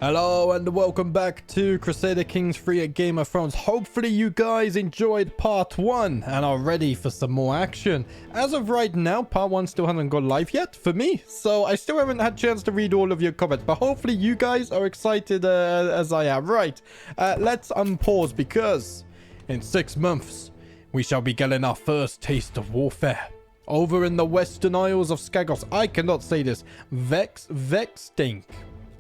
Hello and welcome back to Crusader Kings 3 at Game of Thrones. Hopefully you guys enjoyed part 1 and are ready for some more action. As of right now, part 1 still hasn't gone live yet for me, so I still haven't had a chance to read all of your comments, but hopefully you guys are excited as I am. Right, let's unpause because in 6 months we shall be getting our first taste of warfare. Over in the Western Isles of Skagos, I cannot say this, Vexstink.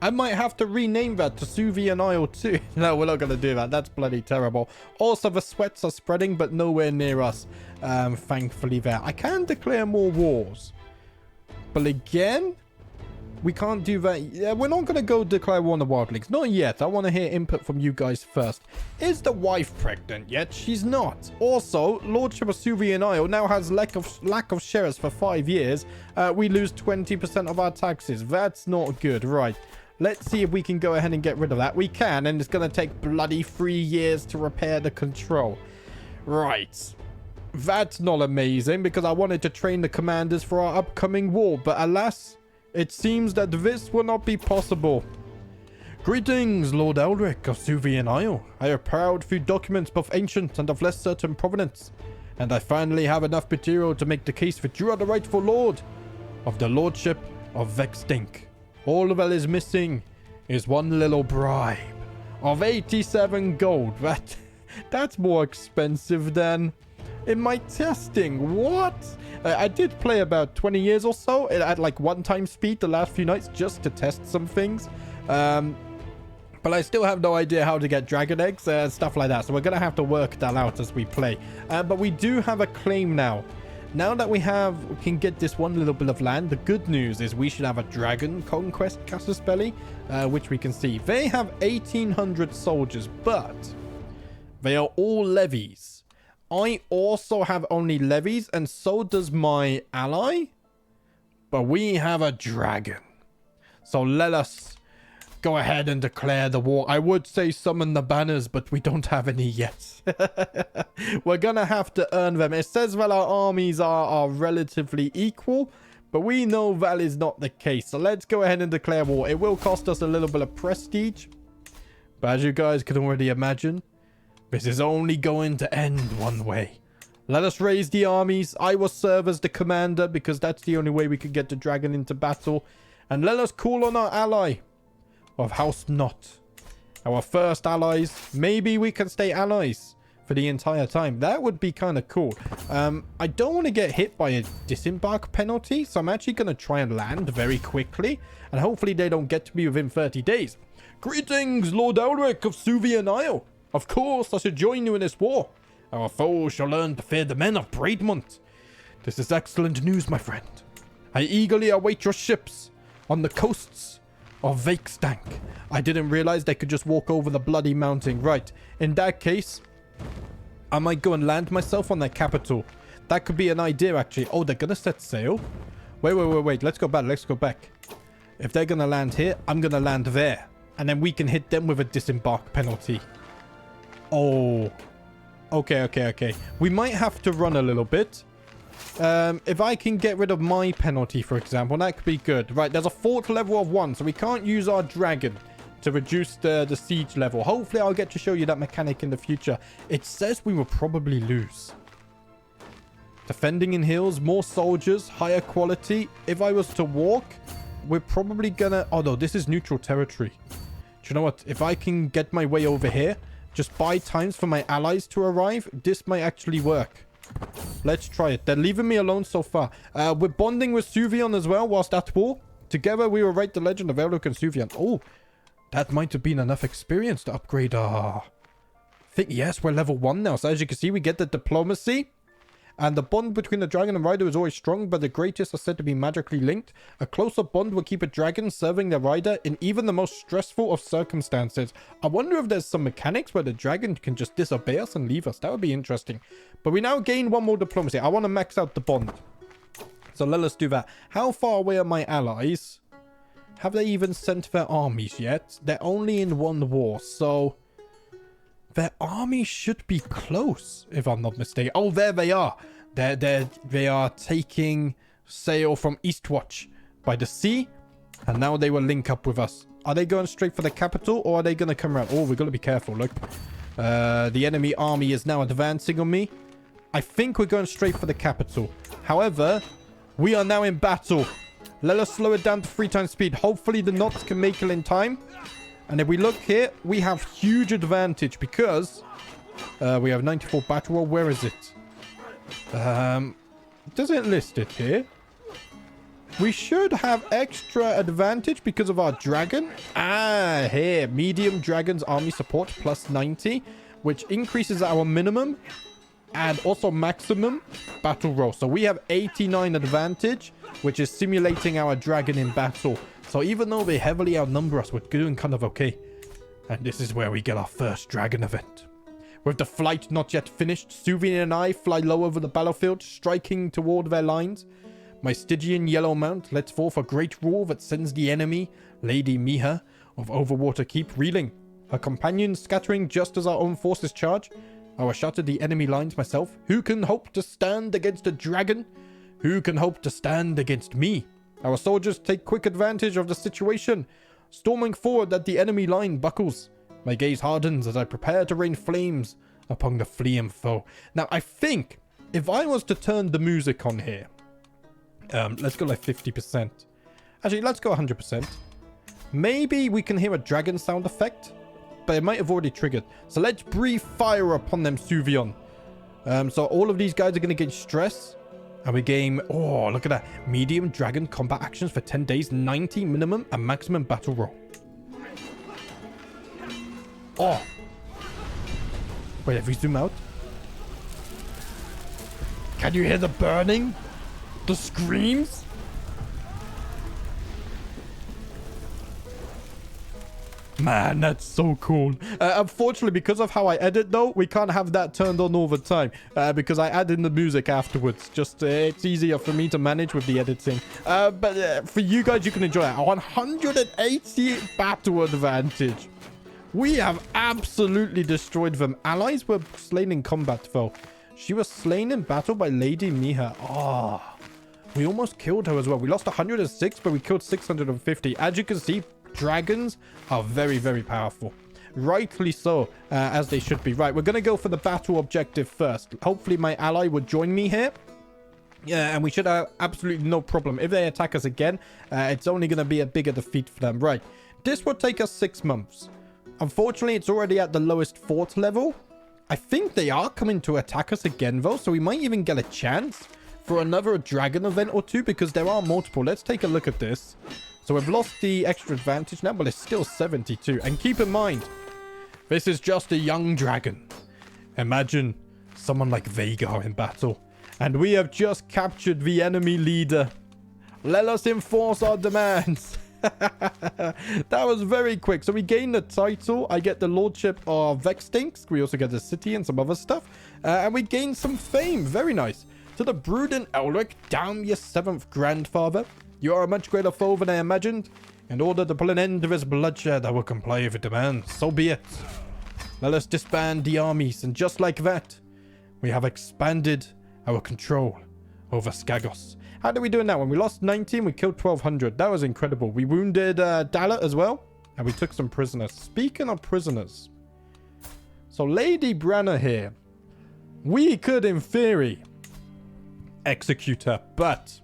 I might have to rename that to Suvian Isle too. No, we're not going to do that. That's bloody terrible. Also, the sweats are spreading, but nowhere near us. Thankfully there. I can declare more wars. But again, we can't do that. Yeah, we're not going to go declare war on the wildlings. Not yet. I want to hear input from you guys first. Is the wife pregnant yet? She's not. Also, Lordship of Suvian Isle now has lack of shares for 5 years. We lose 20% of our taxes. That's not good. Right. Let's see if we can go ahead and get rid of that. We can, and it's going to take bloody 3 years to repair the control. Right. That's not amazing, because I wanted to train the commanders for our upcoming war. But alas, it seems that this will not be possible. Greetings, Lord Elric of Suvian Isle. I have prowled through documents both ancient and of less certain provenance, and I finally have enough material to make the case that you are the rightful lord of the Lordship of Vexstink. All that is missing is one little bribe of 87 gold. That's more expensive than in my testing. What? I did play about 20 years or so at like 1 time speed the last few nights just to test some things. But I still have no idea how to get dragon eggs and stuff like that. So we're going to have to work that out as we play. But we do have a claim now. Now that we can get this one little bit of land, the good news is we should have a dragon conquest casus belli, which we can see. They have 1,800 soldiers, but they are all levies. I also have only levies, and so does my ally, but we have a dragon. So let us go ahead and declare the war. I would say summon the banners, but we don't have any yet. We're gonna have to earn them. It says that our armies are relatively equal, but we know that is not the case. So let's go ahead and declare war. It will cost us a little bit of prestige, but as you guys can already imagine, this is only going to end one way. Let us raise the armies. I will serve as the commander because that's the only way we can get the dragon into battle. And let us call on our ally of House Not. Our first allies. Maybe we can stay allies for the entire time. That would be kind of cool. I don't want to get hit by a disembark penalty, so I'm actually going to try and land very quickly, and hopefully they don't get to me within 30 days. Greetings, Lord Elric of Suvian Isle. Of course, I should join you in this war. Our foes shall learn to fear the men of Braidmont. This is excellent news, my friend. I eagerly await your ships on the coasts of Vexstink. I didn't realize they could just walk over the bloody mountain. Right. In that case, I might go and land myself on their capital. That could be an idea, actually. Oh, they're going to set sail? Wait. Let's go back. If they're going to land here, I'm going to land there. And then we can hit them with a disembark penalty. Oh. Okay. We might have to run a little bit. If I can get rid of my penalty, for example, that could be good. Right, there's a fort level of 1, so we can't use our dragon to reduce the siege level. Hopefully, I'll get to show you that mechanic in the future. It says we will probably lose. Defending in hills, more soldiers, higher quality. If I was to walk, we're probably gonna... Oh, no, this is neutral territory. Do you know what? If I can get my way over here, just buy times for my allies to arrive, this might actually work. Let's try it. They're leaving me alone so far. We're bonding with Suvion as well whilst at war. Together, we will write the legend of Elric and Suvion. Oh, that might have been enough experience to upgrade our... Yes, we're level 1 now. So as you can see, we get the diplomacy. And the bond between the dragon and rider is always strong, but the greatest are said to be magically linked. A closer bond will keep a dragon serving the rider in even the most stressful of circumstances. I wonder if there's some mechanics where the dragon can just disobey us and leave us. That would be interesting. But we now gain 1 more diplomacy. I want to max out the bond. So let us do that. How far away are my allies? Have they even sent their armies yet? They're only in 1 war, so... Their army should be close, if I'm not mistaken. Oh, there they are. They are taking sail from Eastwatch by the sea, and now they will link up with us. Are they going straight for the capital, or are they going to come around? Oh, we've got to be careful. Look. The enemy army is now advancing on me. I think we're going straight for the capital. However, we are now in battle. Let us slow it down to 3 times speed. Hopefully the knots can make it in time. And if we look here, we have huge advantage because we have 94 battle roll. Where is it? Doesn't list it here. We should have extra advantage because of our dragon. Ah, here. Medium dragons army support plus 90, which increases our minimum and also maximum battle roll. So we have 89 advantage, which is simulating our dragon in battle. So even though they heavily outnumber us, we're doing kind of okay. And this is where we get our first dragon event. With the flight not yet finished, Suvian and I fly low over the battlefield, striking toward their lines. My Stygian yellow mount lets forth a great roar that sends the enemy, Lady Miha of Overwater Keep, reeling. Her companions scattering just as our own forces charge. I will shatter the enemy lines myself. Who can hope to stand against a dragon? Who can hope to stand against me? Our soldiers take quick advantage of the situation, storming forward at the enemy line buckles. My gaze hardens as I prepare to rain flames upon the fleeing foe. Now, I think if I was to turn the music on here, let's go like 50%. Actually, let's go 100%. Maybe we can hear a dragon sound effect, but it might have already triggered. So let's breathe fire upon them, Suvion. So all of these guys are going to gain stress. And we gain, oh, look at that. Medium dragon combat actions for 10 days, 90 minimum and maximum battle roll. Oh. Wait, if we zoom out. Can you hear the burning? The screams? Man, that's so cool. Unfortunately, because of how I edit, though, we can't have that turned on all the time. Because I add in the music afterwards. Just, it's easier for me to manage with the editing. But for you guys, you can enjoy it. 180 battle advantage. We have absolutely destroyed them. Allies were slain in combat, though. She was slain in battle by Lady Miha. Oh, we almost killed her as well. We lost 106, but we killed 650. As you can see, dragons are very, very powerful. Rightly so, as they should be. Right, we're going to go for the battle objective first. Hopefully my ally would join me here. Yeah, and we should have absolutely no problem. If they attack us again, it's only going to be a bigger defeat for them. Right, this will take us 6 months. Unfortunately, it's already at the lowest fort level. I think they are coming to attack us again, though, so we might even get a chance for another dragon event or two, because there are multiple. Let's take a look at this. So we've lost the extra advantage now, but it's still 72. And keep in mind, this is just a young dragon. Imagine someone like Vhagar in battle. And we have just captured the enemy leader. Let us enforce our demands. That was very quick. So we gain the title. I get the lordship of Vextinks. We also get the city and some other stuff. And we gain some fame. Very nice. To the brooding Elric, damn your 7th grandfather. You are a much greater foe than I imagined. In order to put an end to this bloodshed, I will comply with your demands. So be it. Let us disband the armies. And just like that, we have expanded our control over Skagos. How did we do now? When we lost 19, we killed 1,200. That was incredible. We wounded Dalat as well. And we took some prisoners. Speaking of prisoners. So Lady Branna here. We could, in theory, execute her. But...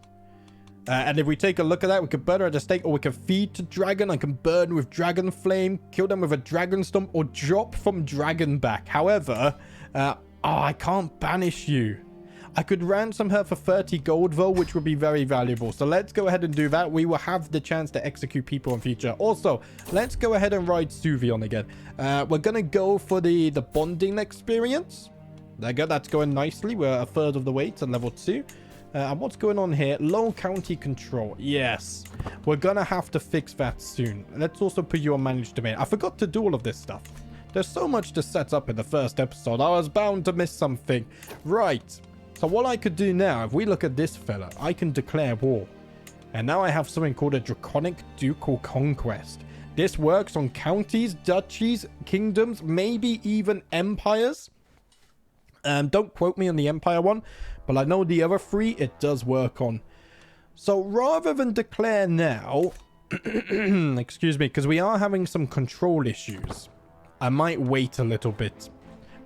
and if we take a look at that, we could burn her at the stake, or we can feed to dragon. I can burn with dragon flame, kill them with a dragon stomp, or drop from dragon back. However, I can't banish you. I could ransom her for 30 gold, though, which would be very valuable. So let's go ahead and do that. We will have the chance to execute people in future. Also, let's go ahead and ride Suvion again. We're going to go for the bonding experience. There you go. That's going nicely. We're a third of the way to level 2. And what's going on here? Low county control. Yes. We're going to have to fix that soon. Let's also put you on managed domain. I forgot to do all of this stuff. There's so much to set up in the first episode. I was bound to miss something. Right. So what I could do now, if we look at this fella, I can declare war. And now I have something called a draconic ducal conquest. This works on counties, duchies, kingdoms, maybe even empires. Don't quote me on the empire one. But I know the other 3, it does work on. So rather than declare now, Excuse me, because we are having some control issues. I might wait a little bit.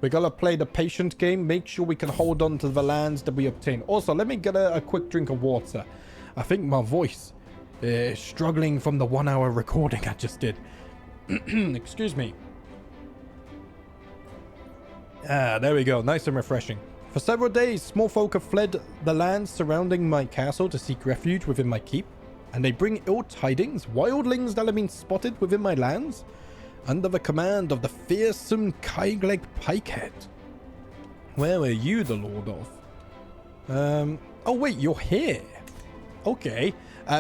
We gotta play the patient game. Make sure we can hold on to the lands that we obtain. Also, let me get a quick drink of water. I think my voice is struggling from the 1 hour recording I just did. Excuse me. Ah, there we go. Nice and refreshing. For several days, small folk have fled the lands surrounding my castle to seek refuge within my keep. And they bring ill tidings, wildlings that have been spotted within my lands, under the command of the fearsome Kaiglek Pikehead. Where are you the lord of? Oh wait, you're here. Okay.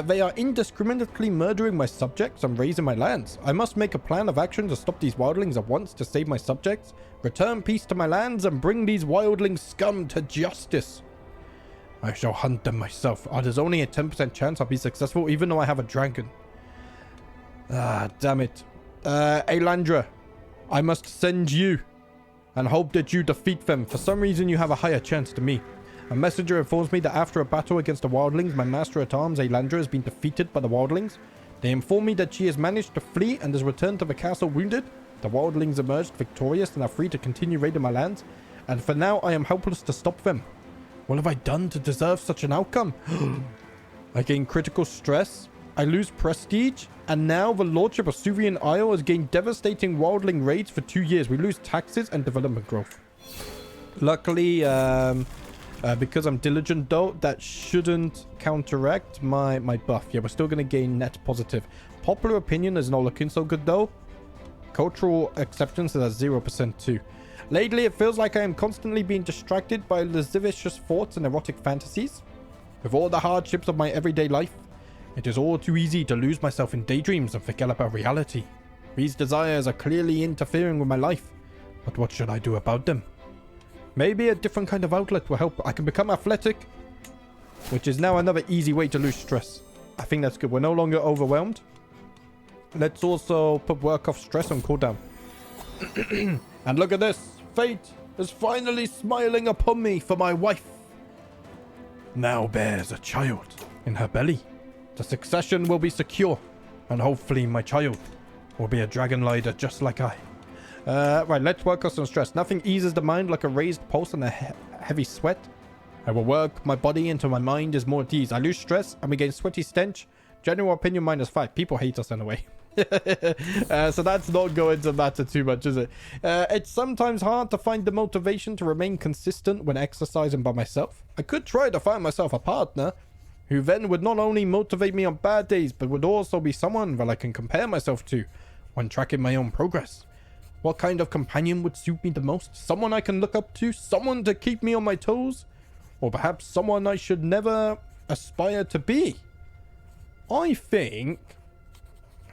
They are indiscriminately murdering my subjects and razing my lands. I must make a plan of action to stop these wildlings at once to save my subjects, return peace to my lands, and bring these wildling scum to justice. I shall hunt them myself. There's only a 10% chance I'll be successful, even though I have a dragon. Ah, damn it. Alandra, I must send you and hope that you defeat them. For some reason, you have a higher chance to me. A messenger informs me that after a battle against the wildlings, my master-at-arms, Alandra, has been defeated by the wildlings. They inform me that she has managed to flee and has returned to the castle wounded. The wildlings emerged victorious and are free to continue raiding my lands. And for now, I am helpless to stop them. What have I done to deserve such an outcome? I gain critical stress. I lose prestige. And now the Lordship of Suvian Isle has gained devastating wildling raids for 2 years. We lose taxes and development growth. Luckily, because I'm diligent though, that shouldn't counteract my buff. Yeah, we're still going to gain net positive. Popular opinion is not looking so good though. Cultural acceptance is at 0% too. Lately, it feels like I am constantly being distracted by lascivious thoughts and erotic fantasies. With all the hardships of my everyday life, it is all too easy to lose myself in daydreams and forget about reality. These desires are clearly interfering with my life, but what should I do about them? Maybe a different kind of outlet will help. I can become athletic, which is now another easy way to lose stress. I think that's good. We're no longer overwhelmed. Let's also put work off stress on cooldown. And look at this. Fate is finally smiling upon me, for my wife now bears a child in her belly. The succession will be secure, and hopefully my child will be a dragonrider just like I. Right, let's work on some stress. Nothing eases the mind like a raised pulse and a heavy sweat. I will work my body until my mind is more at ease. I lose stress and we gain sweaty stench. General opinion -5. People hate us anyway. So that's not going to matter too much, is it? It's sometimes hard to find the motivation to remain consistent when exercising by myself. I could try to find myself a partner who then would not only motivate me on bad days, but would also be someone that I can compare myself to when tracking my own progress. What kind of companion would suit me the most? Someone I can look up to? Someone to keep me on my toes? Or perhaps someone I should never aspire to be? I think...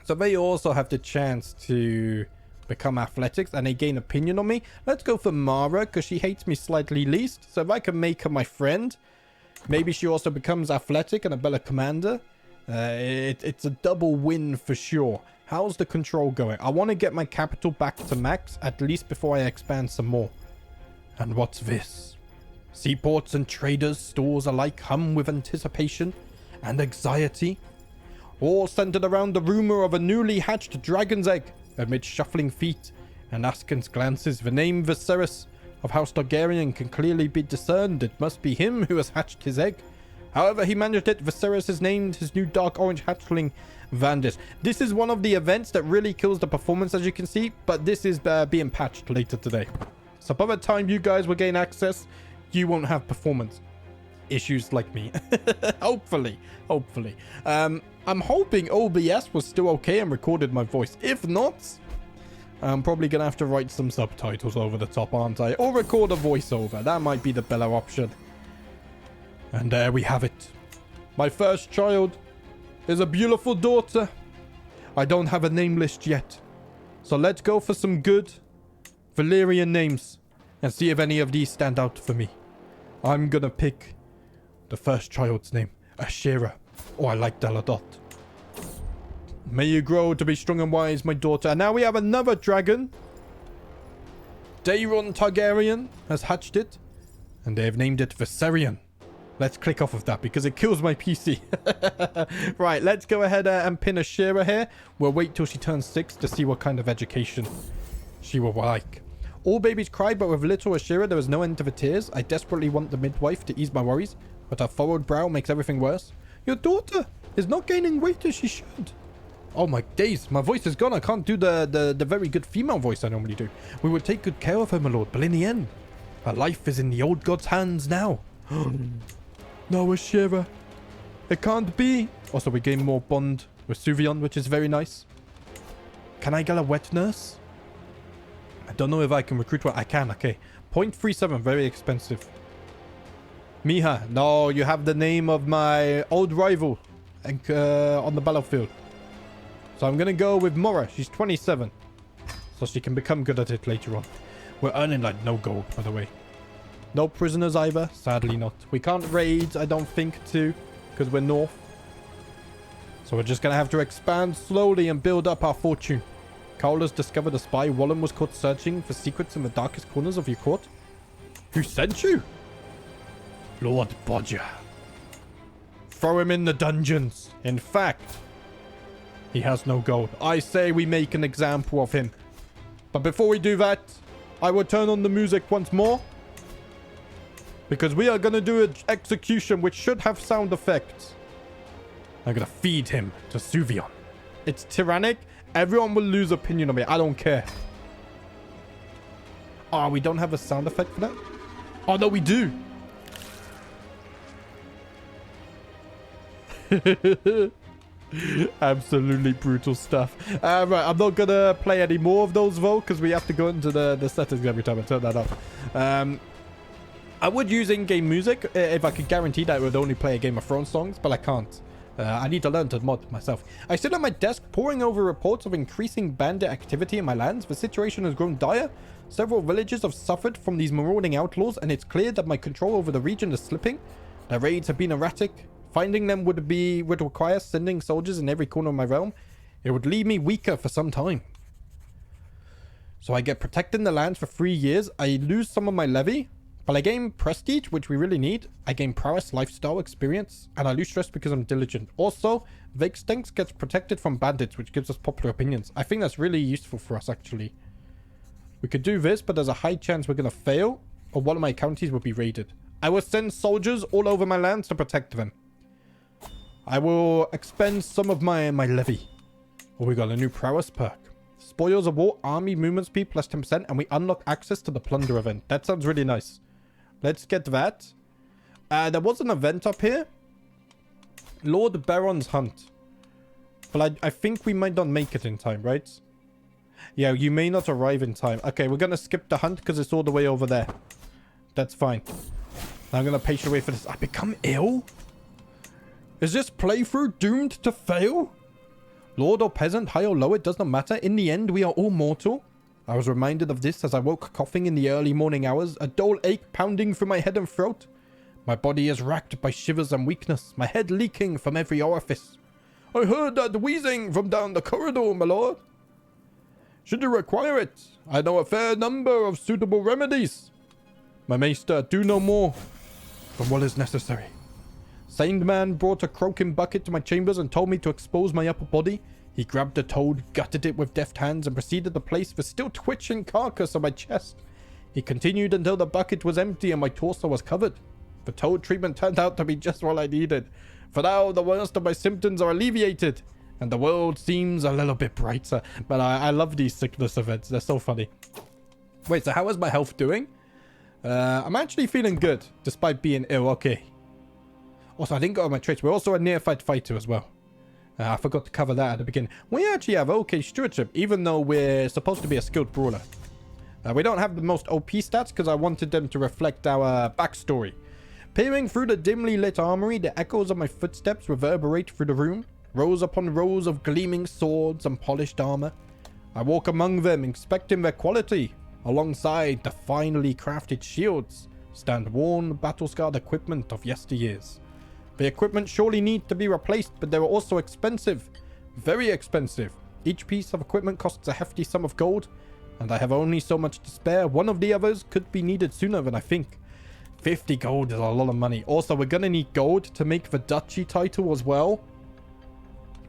So they also have the chance to become athletics and they gain opinion on me. Let's go for Mara because she hates me slightly least. So if I can make her my friend, maybe she also becomes athletic and a better commander. It's a double win for sure. How's the control going? I want to get my capital back to max, at least before I expand some more. And what's this? Seaports and traders' stores alike hum with anticipation and anxiety, all centered around the rumor of a newly hatched dragon's egg. Amid shuffling feet and askance glances, the name Viserys of House Targaryen can clearly be discerned. It must be him who has hatched his egg. However he managed it, Viserys has named his new dark orange hatchling Vandis. This is one of the events that really kills the performance, as you can see, but this is being patched later today. So by the time you guys will gain access, you won't have performance issues like me. Hopefully. I'm hoping OBS was still okay and recorded my voice. If not, I'm probably gonna have to write some subtitles over the top, aren't I? Or record a voiceover. That might be the better option. And there we have it. My first child is a beautiful daughter. I don't have a name list yet. So let's go for some good Valyrian names and see if any of these stand out for me. I'm gonna pick the first child's name, Ashera. Oh, I like Daladot. May you grow to be strong and wise, my daughter. And now we have another dragon. Daeron Targaryen has hatched it, and they have named it Viserion. Let's click off of that because it kills my PC. Right, let's go ahead and pin a Shira here. We'll wait till she turns 6 to see what kind of education she will like. All babies cry, but with little Ashira, there is no end to the tears. I desperately want the midwife to ease my worries, but her furrowed brow makes everything worse. Your daughter is not gaining weight as she should. Oh my days, my voice is gone. I can't do the very good female voice I normally do. We will take good care of her, my lord, but in the end, her life is in the old god's hands now. No, Ashira. It can't be. Also, we gain more bond with Suvion, which is very nice. Can I get a wet nurse? I don't know if I can recruit one. I can, okay. 0.37, very expensive. Miha, no, you have the name of my old rival on the battlefield. So I'm going to go with Mora. She's 27. So she can become good at it later on. We're earning like no gold, by the way. No prisoners either. Sadly not. We can't raid, I don't think, too. Because we're north. So we're just going to have to expand slowly and build up our fortune. Cole has discovered a spy. Wallen was caught searching for secrets in the darkest corners of your court. Who sent you? Lord Bodger. Throw him in the dungeons. In fact, he has no gold. I say we make an example of him. But before we do that, I will turn on the music once more. Because we are going to do an execution which should have sound effects. I'm going to feed him to Suvion. It's tyrannic. Everyone will lose opinion on me. I don't care. Oh, we don't have a sound effect for that? Oh, no, we do. Absolutely brutal stuff. Right, I'm not going to play any more of those, though, because we have to go into the settings every time I turn that up. I would use in-game music if I could guarantee that it would only play a Game of Thrones songs, but I can't. I need to learn to mod myself. I sit at my desk poring over reports of increasing bandit activity in my lands. The situation has grown dire. Several villages have suffered from these marauding outlaws, and it's clear that my control over the region is slipping. Their raids have been erratic. Finding them would require sending soldiers in every corner of my realm. It would leave me weaker for some time. So I get protecting the lands for 3 years. I lose some of my levy. But I gain prestige, which we really need. I gain prowess, lifestyle, experience, and I lose stress because I'm diligent. Also, Vextinx gets protected from bandits, which gives us popular opinions. I think that's really useful for us, actually. We could do this, but there's a high chance we're going to fail, or one of my counties will be raided. I will send soldiers all over my lands to protect them. I will expend some of my levy. Oh, we got a new prowess perk. Spoils of war, army movement speed plus 10%, and we unlock access to the plunder event. That sounds really nice. Let's get that. There was an event up here. Lord Baron's Hunt. But I think we might not make it in time, right? Yeah, you may not arrive in time. Okay, we're going to skip the hunt because it's all the way over there. That's fine. I'm going to patiently wait for this. I become ill? Is this playthrough doomed to fail? Lord or peasant, high or low, it does not matter. In the end, we are all mortal. I was reminded of this as I woke coughing in the early morning hours, a dull ache pounding through my head and throat. My body is racked by shivers and weakness, my head leaking from every orifice. I heard that wheezing from down the corridor, my lord. Should you require it, I know a fair number of suitable remedies. My maester, do no more than what is necessary. Saint man brought a croaking bucket to my chambers and told me to expose my upper body. He grabbed the toad, gutted it with deft hands, and proceeded to place the still twitching carcass on my chest. He continued until the bucket was empty and my torso was covered. The toad treatment turned out to be just what I needed. For now, the worst of my symptoms are alleviated, and the world seems a little bit brighter. But I love these sickness events. They're so funny. Wait, so how is my health doing? I'm actually feeling good, despite being ill. Okay. Also, I didn't go on my traits. We're also a neophyte fighter as well. I forgot to cover that at the beginning. We actually have okay stewardship, even though we're supposed to be a skilled brawler. We don't have the most OP stats because I wanted them to reflect our backstory. Peering through the dimly lit armory, the echoes of my footsteps reverberate through the room. Rows upon rows of gleaming swords and polished armor. I walk among them, inspecting their quality. Alongside the finely crafted shields stand worn, battle-scarred equipment of yesteryears. The equipment surely need to be replaced, but they are also expensive. Very expensive. Each piece of equipment costs a hefty sum of gold, and I have only so much to spare. One of the others could be needed sooner than I think. 50 gold is a lot of money. Also, we're going to need gold to make the duchy title as well.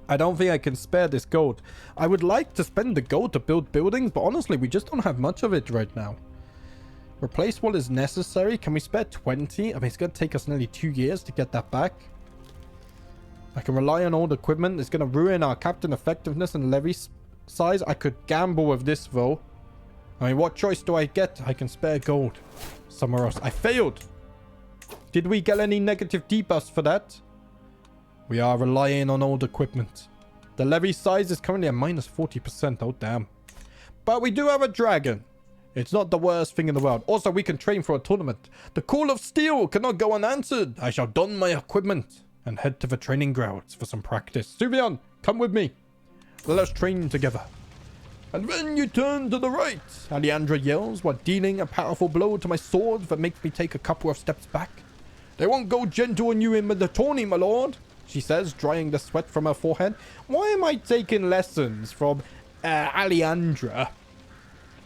I don't think I can spare this gold. I would like to spend the gold to build buildings, but honestly, we just don't have much of it right now. Replace what is necessary. Can we spare 20? I mean, it's going to take us nearly 2 years to get that back. I can rely on old equipment. It's going to ruin our captain effectiveness and levy size. I could gamble with this, though. I mean, what choice do I get? I can spare gold somewhere else. I failed. Did we get any negative debuffs for that? We are relying on old equipment. The levy size is currently at minus 40%. Oh, damn. But we do have a dragon. It's not the worst thing in the world. Also, we can train for a tournament. The call of steel cannot go unanswered. I shall don my equipment and head to the training grounds for some practice. Suvion, come with me. Let us train together. And then you turn to the right. Alejandra yells while dealing a powerful blow to my sword that makes me take a couple of steps back. They won't go gentle on you in the tourney, my lord, she says, drying the sweat from her forehead. Why am I taking lessons from Alejandra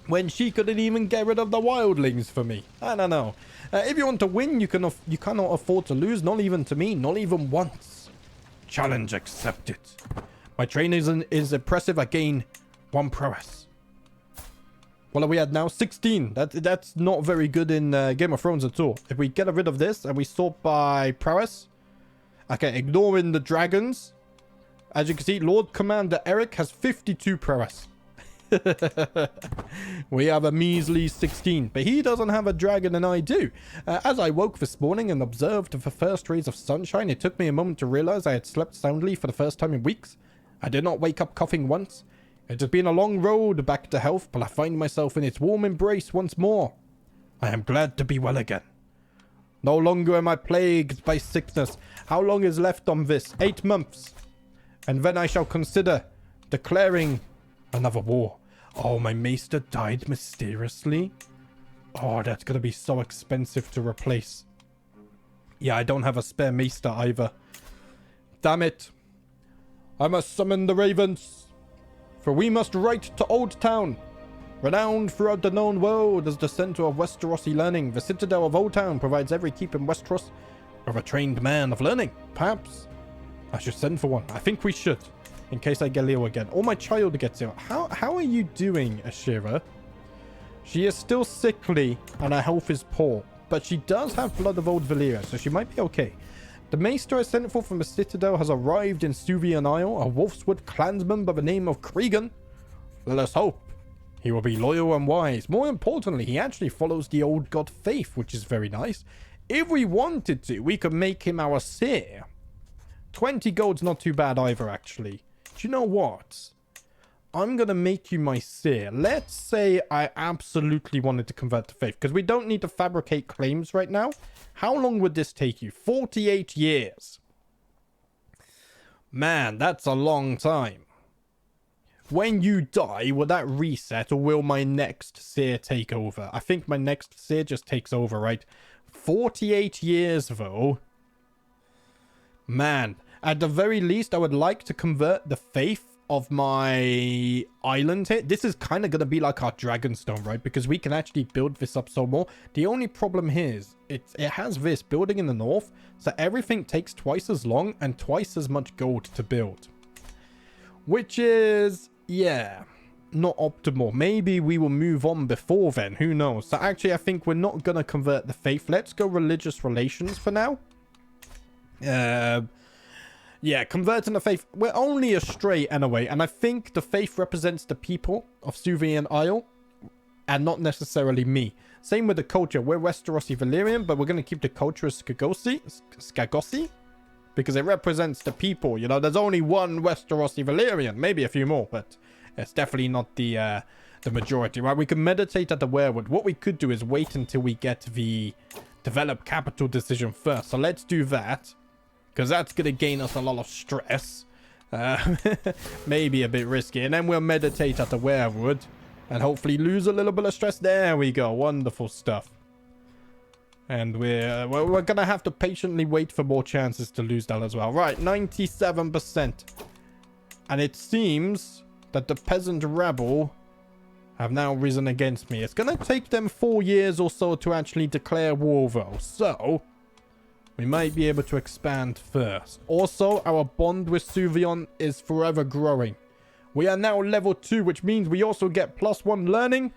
when she couldn't even get rid of the wildlings for me? I don't know. If you want to win, you cannot afford to lose, not even to me, not even once. Challenge accepted. My training is impressive. I gain 1 prowess. What are we at now? 16. That's not very good in Game of Thrones at all. If we get rid of this and we sort by prowess. Okay, ignoring the dragons. As you can see, Lord Commander Elric has 52 prowess. We have a measly 16, but he doesn't have a dragon and I do. As I woke this morning and observed the first rays of sunshine, it took me a moment to realize I had slept soundly for the first time in weeks. I did not wake up coughing once. It has been a long road back to health, but I find myself in its warm embrace once more. I am glad to be well again. No longer am I plagued by sickness. How long is left on this? 8 months. And then I shall consider declaring another war. Oh, my maester died mysteriously. Oh, that's going to be so expensive to replace. Yeah, I don't have a spare maester either. Damn it. I must summon the ravens. For we must write to Old Town. Renowned throughout the known world as the center of Westerosi learning, the citadel of Old Town provides every keep in Westeros of a trained man of learning. Perhaps I should send for one. I think we should, in case I get ill again. Or my child gets ill. How are you doing, Ashira? She is still sickly and her health is poor, but she does have blood of old Valyria, so she might be okay. The maester I sent for from the citadel has arrived in Suvian Isle, a Wolfswood clansman by the name of Cregan. Let us hope he will be loyal and wise. More importantly, he actually follows the old god faith, which is very nice. If we wanted to, we could make him our seer. 20 gold's not too bad either, actually. Do you know what? I'm going to make you my seer. Let's say I absolutely wanted to convert to faith, because we don't need to fabricate claims right now. How long would this take you? 48 years. Man, that's a long time. When you die, will that reset, or will my next seer take over? I think my next seer just takes over, right? 48 years, though. Man, at the very least, I would like to convert the faith of my island here. This is kind of going to be like our Dragonstone, right? Because we can actually build this up so more. The only problem here is it has this building in the north, so everything takes twice as long and twice as much gold to build. Which is, yeah, not optimal. Maybe we will move on before then. Who knows? So actually, I think we're not going to convert the faith. Let's go religious relations for now. Yeah, converting the faith. We're only astray anyway, and I think the faith represents the people of Suvian Isle, and not necessarily me. Same with the culture. We're Westerosi Valyrian, but we're going to keep the culture as Skagossi, because it represents the people. You know, there's only one Westerosi Valyrian, maybe a few more, but it's definitely not the majority, right? We can meditate at the werewood. What we could do is wait until we get the develop capital decision first. So let's do that, because that's going to gain us a lot of stress. Maybe a bit risky. And then we'll meditate at the werewood and hopefully lose a little bit of stress. There we go. Wonderful stuff. And we're going to have to patiently wait for more chances to lose that as well. Right, 97%. And it seems that the peasant rabble have now risen against me. It's going to take them 4 years or so to actually declare war, though. So, we might be able to expand first. Also, our bond with Suvion is forever growing. We are now level 2, which means we also get +1 learning,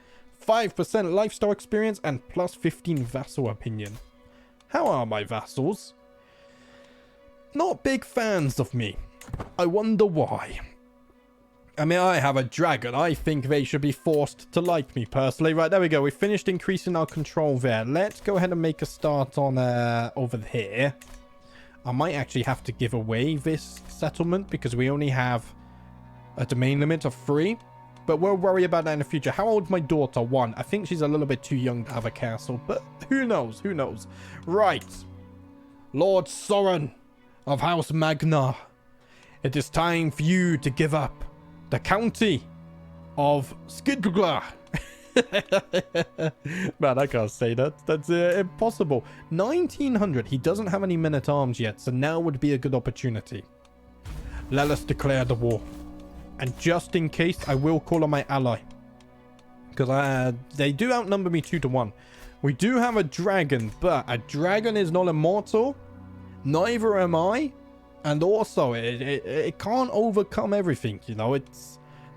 5% lifestyle experience, and +15 vassal opinion. How are my vassals? Not big fans of me. I wonder why. I mean, I have a dragon. I think they should be forced to like me personally. Right, there we go. We finished increasing our control there. Let's go ahead and make a start on over here. I might actually have to give away this settlement because we only have a domain limit of 3. But we'll worry about that in the future. How old's my daughter? 1. I think she's a little bit too young to have a castle, but who knows? Who knows? Right. Lord Soren of House Magna. It is time for you to give up the county of Skidgla. Man, I can't say that. That's impossible. 1900. He doesn't have any men-at-arms yet, so now would be a good opportunity. Let us declare the war. And just in case, I will call on my ally. Because they do outnumber me 2 to 1. We do have a dragon, but a dragon is not immortal. Neither am I. And also, it can't overcome everything, you know.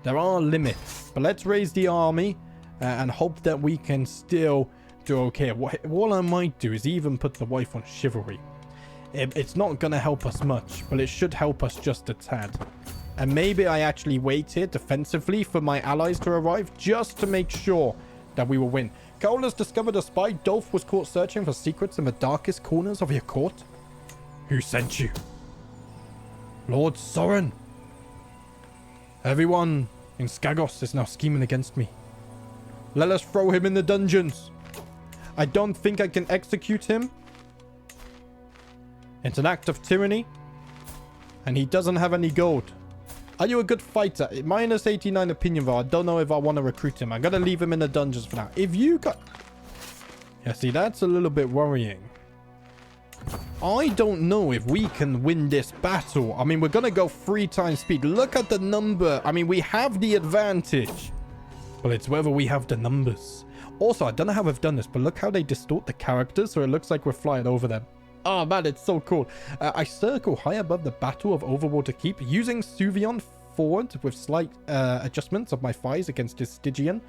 There are limits. But let's raise the army and hope that we can still do okay. What I might do is even put the wife on chivalry. It's not going to help us much, but it should help us just a tad. And maybe I actually wait here defensively for my allies to arrive just to make sure that we will win. Cole has discovered a spy. Dolph was caught searching for secrets in the darkest corners of your court. Who sent you? Lord Soren. Everyone in Skagos is now scheming against me. Let us throw him in the dungeons. I don't think I can execute him. It's an act of tyranny. And he doesn't have any gold. Are you a good fighter? Minus 89 opinion, though. I don't know if I want to recruit him. I'm going to leave him in the dungeons for now. If you got... Yeah, see, that's a little bit worrying. I don't know if we can win this battle. I mean, we're going to go 3 times speed. Look at the number. I mean, we have the advantage. But it's whether we have the numbers. Also, I don't know how we've done this, but look how they distort the characters so it looks like we're flying over them. Oh man, it's so cool. I circle high above the Battle of Overwater Keep using Suvion forward with slight adjustments of my thighs against his Stygian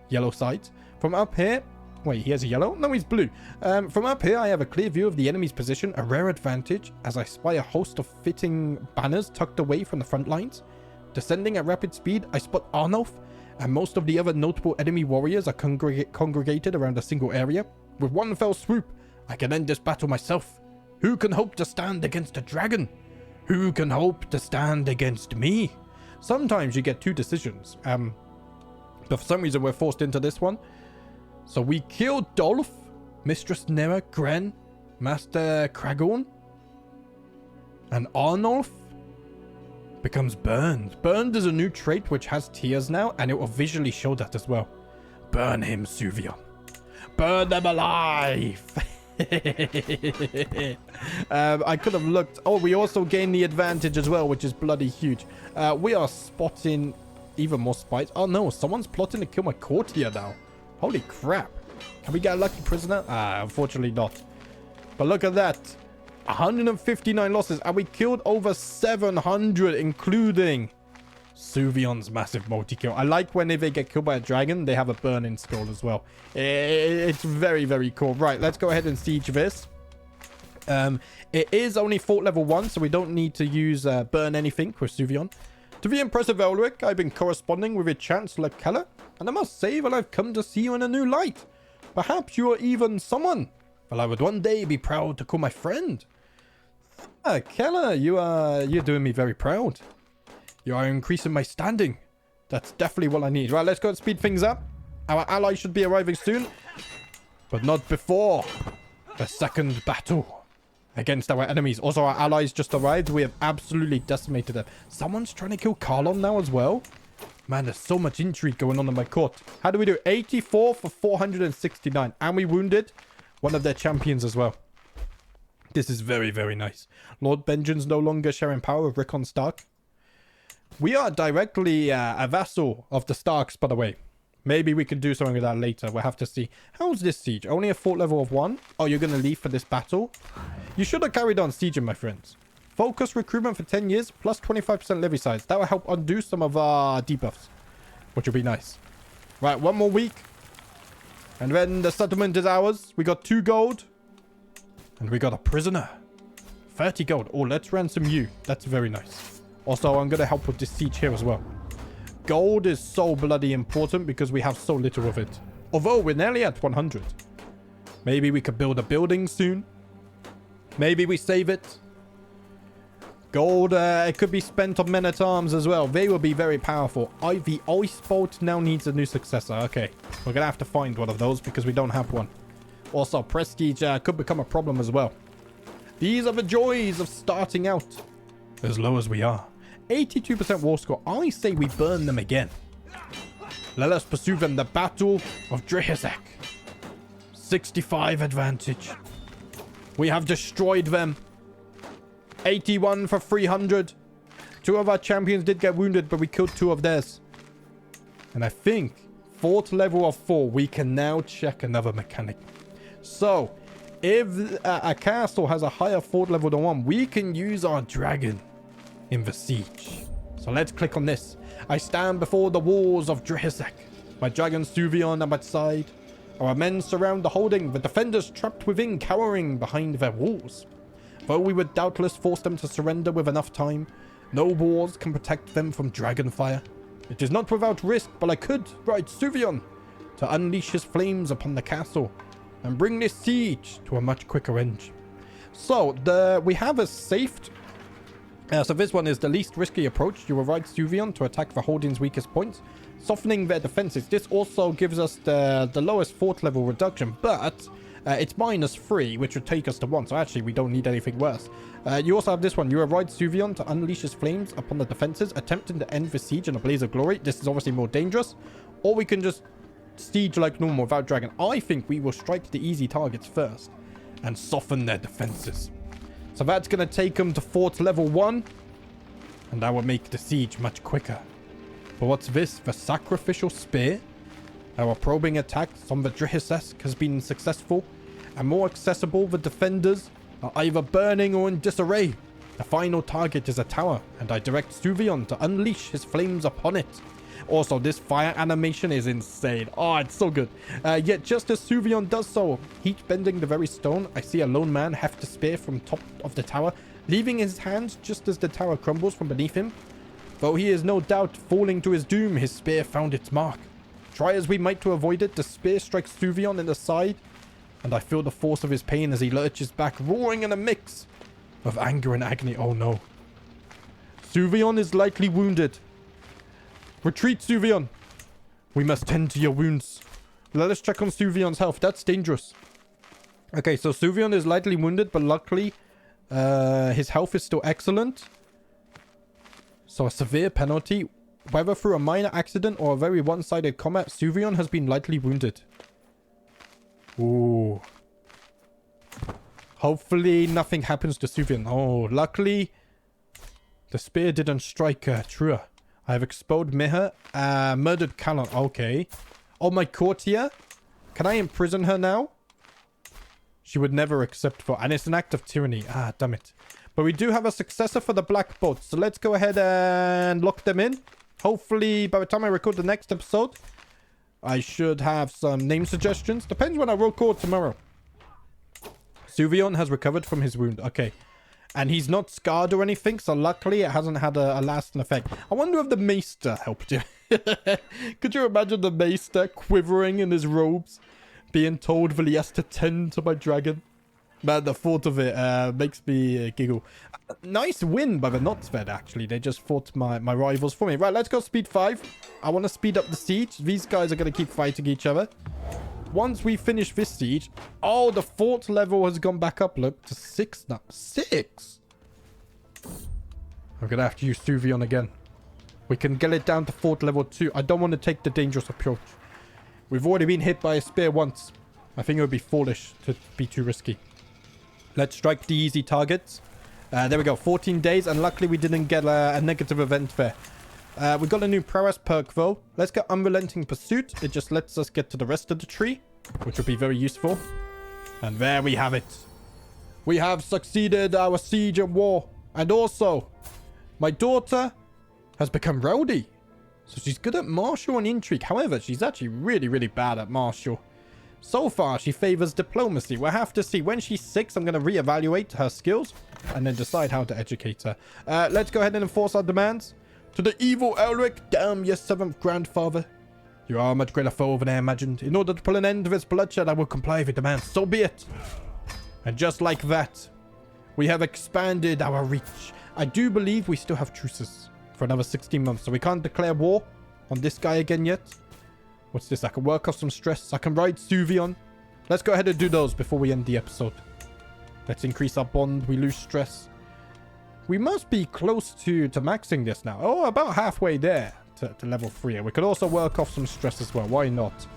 yellow sides. From up here... Wait, he has a yellow? No, he's blue. From up here, I have a clear view of the enemy's position, a rare advantage, as I spy a host of fitting banners tucked away from the front lines. Descending at rapid speed, I spot Arnulf, and most of the other notable enemy warriors are congregated around a single area. With one fell swoop, I can end this battle myself. Who can hope to stand against a dragon? Who can hope to stand against me? Sometimes you get 2 decisions. But for some reason we're forced into this one. So we killed Dolph, Mistress Nera, Gren, Master Kragorn. And Arnulf becomes burned. Burned is a new trait which has tears now, and it will visually show that as well. Burn him, Suvion. Burn them alive! I could have looked. Oh, we also gain the advantage as well, which is bloody huge. We are spotting even more spies. Oh no, someone's plotting to kill my courtier now. Holy crap. Can we get a lucky prisoner? Unfortunately not. But look at that. 159 losses, and we killed over 700, including Suvion's massive multi-kill. I like when if they get killed by a dragon, they have a burn-in scroll as well. It's very, very cool. Right, let's go ahead and siege this. It is only fort level 1, so we don't need to use burn anything with Suvion. To the impressive Elric, I've been corresponding with your Chancellor Keller, and I must say that I've come to see you in a new light. Perhaps you are even someone that I would one day be proud to call my friend. Keller, you're doing me very proud. You are increasing my standing. That's definitely what I need. Right, let's go and speed things up. Our allies should be arriving soon. But not before the second battle against our enemies. Also, our allies just arrived. We have absolutely decimated them. Someone's trying to kill Karlon now as well. Man, there's so much intrigue going on in my court. How do we do? 84 for 469. And we wounded one of their champions as well. This is very, very nice. Lord Benjen's no longer sharing power with Rickon Stark. We are directly a vassal of the Starks, by the way. Maybe we can do something with that later. We'll have to see. How's this siege? Only a fort level of 1? Oh, you're going to leave for this battle? You should have carried on sieging, my friends. Focus recruitment for 10 years, plus 25% levy size. That will help undo some of our debuffs, which will be nice. Right, 1 more week. And then the settlement is ours. We got 2 gold. And we got a prisoner. 30 gold. Oh, let's ransom you. That's very nice. Also, I'm going to help with this siege here as well. Gold is so bloody important because we have so little of it. Although we're nearly at 100. Maybe we could build a building soon. Maybe we save it. Gold, it could be spent on men-at-arms as well. They will be very powerful. The ice boat now needs a new successor. Okay, we're going to have to find one of those because we don't have one. Also, prestige could become a problem as well. These are the joys of starting out as low as we are. 82% war score. I say we burn them again. Let us pursue them. The Battle of Drihizek. 65 advantage. We have destroyed them. 81 for 300. 2 of our champions did get wounded, but we killed 2 of theirs. And I think fort level of 4, we can now check another mechanic. So, if a castle has a higher fort level than 1, we can use our dragon in the siege. So let's click on this. I stand before the walls of Drihizek. My dragon Suvion at my side. Our men surround the holding, the defenders trapped within, cowering behind their walls. Though we would doubtless force them to surrender with enough time, no walls can protect them from dragon fire. It is not without risk, but I could ride Suvion to unleash his flames upon the castle and bring this siege to a much quicker end. So, we have a saved. So this one is the least risky approach. You will ride Suvion to attack the holding's weakest points, softening their defenses. This also gives us the lowest fort level reduction, but it's -3, which would take us to 1. So actually, we don't need anything worse. You also have this one. You will ride Suvion to unleash his flames upon the defenses, attempting to end the siege in a blaze of glory. This is obviously more dangerous. Or we can just siege like normal without dragon. I think we will strike the easy targets first and soften their defenses. So that's going to take them to fort level 1. And that will make the siege much quicker. But what's this? The sacrificial spear? Our probing attacks on the Drihizek has been successful. And more accessible, the defenders are either burning or in disarray. The final target is a tower. And I direct Suvion to unleash his flames upon it. Also, this fire animation is insane. Oh, it's so good. Yet just as Suvion does so, heat bending the very stone, I see a lone man heft a spear from top of the tower, leaving his hands just as the tower crumbles from beneath him. Though he is no doubt falling to his doom, his spear found its mark. Try as we might to avoid it, the spear strikes Suvion in the side, and I feel the force of his pain as he lurches back, roaring in a mix of anger and agony. Oh no. Suvion is lightly wounded. Retreat, Suvion. We must tend to your wounds. Let us check on Suvion's health. That's dangerous. Okay, so Suvion is lightly wounded, but luckily his health is still excellent. So a severe penalty. Whether through a minor accident or a very one-sided combat, Suvion has been lightly wounded. Ooh. Hopefully nothing happens to Suvion. Oh, luckily the spear didn't strike Trua. I have exposed Miha. Murdered Calon. Okay. Oh, my courtier. Can I imprison her now? She would never accept for... And it's an act of tyranny. Ah, damn it. But we do have a successor for the Black Boat. So let's go ahead and lock them in. Hopefully, by the time I record the next episode, I should have some name suggestions. Depends when I record tomorrow. Suvion has recovered from his wound. Okay. And he's not scarred or anything, so luckily it hasn't had a lasting effect. I wonder if the Maester helped you. Could you imagine the Maester quivering in his robes, being told that he has to tend to my dragon? Man, the thought of it makes me giggle. Nice win by the Knotsfed, actually. They just fought my rivals for me. Right, let's go speed 5. I want to speed up the siege. These guys are going to keep fighting each other. Once we finish this siege... Oh, the fort level has gone back up, look, to 6 now. 6? I'm going to have to use Suvion again. We can get it down to fort level 2. I don't want to take the dangerous approach. We've already been hit by a spear once. I think it would be foolish to be too risky. Let's strike the easy targets. There we go, 14 days, and luckily we didn't get a negative event there. We got a new prowess perk though. Let's get Unrelenting Pursuit. It just lets us get to the rest of the tree, which will be very useful. And there we have it. We have succeeded our siege and war. And also, my daughter has become rowdy. So she's good at martial and intrigue. However, she's actually really, really bad at martial. So far, she favors diplomacy. We'll have to see. When she's 6, I'm going to reevaluate her skills and then decide how to educate her. Let's go ahead and enforce our demands. To the evil Elric, damn your 7th grandfather. You are a much greater foe than I imagined. In order to put an end to this bloodshed, I will comply with your demands. So be it. And just like that, we have expanded our reach. I do believe we still have truces for another 16 months, so we can't declare war on this guy again yet. What's this? I can work off some stress. I can ride Suvion. Let's go ahead and do those before we end the episode. Let's increase our bond. We lose stress. We must be close to maxing this now. Oh, about halfway there to level 3. We could also work off some stress as well. Why not?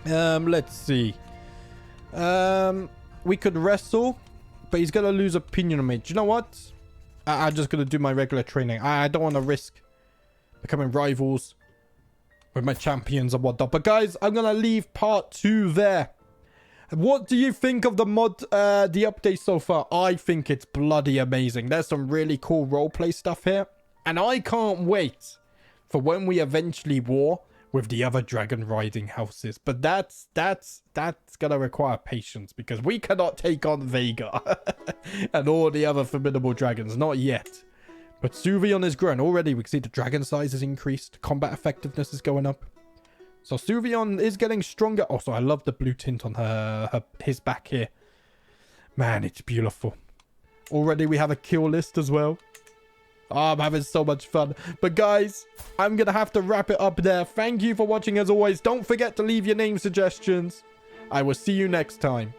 Let's see. We could wrestle, but he's going to lose opinion on me. Do you know what? I'm just going to do my regular training. I don't want to risk becoming rivals with my champions and whatnot. But guys, I'm going to leave part 2 there. What do you think of the mod, the update so far? I think it's bloody amazing. There's some really cool roleplay stuff here. And I can't wait for when we eventually war with the other dragon riding houses. But that's gonna require patience, because we cannot take on Vega and all the other formidable dragons. Not yet. But Suvion is growing. Already we can see the dragon size is increased. Combat effectiveness is going up. So Suvion is getting stronger. Also, I love the blue tint on his back here. Man, it's beautiful. Already we have a kill list as well. Oh, I'm having so much fun. But guys, I'm going to have to wrap it up there. Thank you for watching as always. Don't forget to leave your name suggestions. I will see you next time.